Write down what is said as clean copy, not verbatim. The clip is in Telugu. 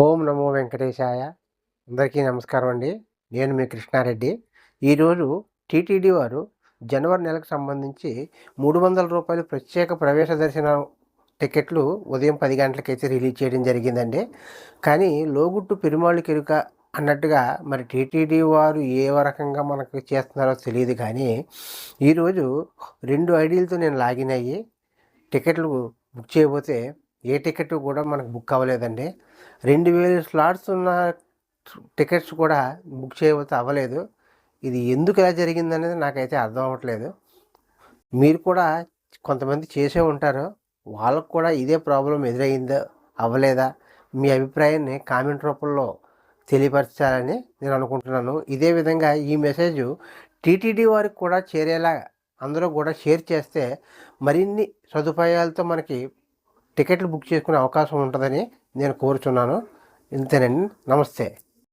ఓం నమో వెంకటేశాయ. అందరికీ నమస్కారం అండి. నేను మీ కృష్ణారెడ్డి. ఈరోజు టీటీడీ వారు జనవరి నెలకు సంబంధించి రూ. 300 ప్రత్యేక ప్రవేశ దర్శనం టికెట్లు ఉదయం 10 గంటలకైతే రిలీజ్ చేయడం జరిగిందండి. కానీ లోగుట్టు పెరుమాళ్ కెరుక అన్నట్టుగా మరి టీటీడీ వారు ఏ రకంగా మనకు చేస్తున్నారో తెలియదు. కానీ ఈరోజు 2 ఐడీలతో నేను లాగిన్ అయ్యి టికెట్లు బుక్ చేయబోతే ఏ టికెట్ కూడా మనకు బుక్ అవ్వలేదండి. 2000 స్లాట్స్ ఉన్న టికెట్స్ కూడా బుక్ చేయబోతే అవ్వలేదు. ఇది ఎందుకు ఇలా జరిగిందనేది నాకైతే అర్థం అవ్వట్లేదు. మీరు కూడా కొంతమంది చేసే ఉంటారు. వాళ్ళకు కూడా ఇదే ప్రాబ్లం ఎదురైందో అవ్వలేదా మీ అభిప్రాయాన్ని కామెంట్ రూపంలో తెలియపరచాలని నేను అనుకుంటున్నాను. ఇదే విధంగా ఈ మెసేజ్ టీటీడీ వారికి కూడా చేరేలా అందరూ కూడా షేర్ చేస్తే మరిన్ని సదుపాయాలతో మనకి టికెట్లు బుక్ చేసుకునే అవకాశం ఉంటుందని నేను కోరుచున్నాను. ఇంతేనండి. నమస్తే.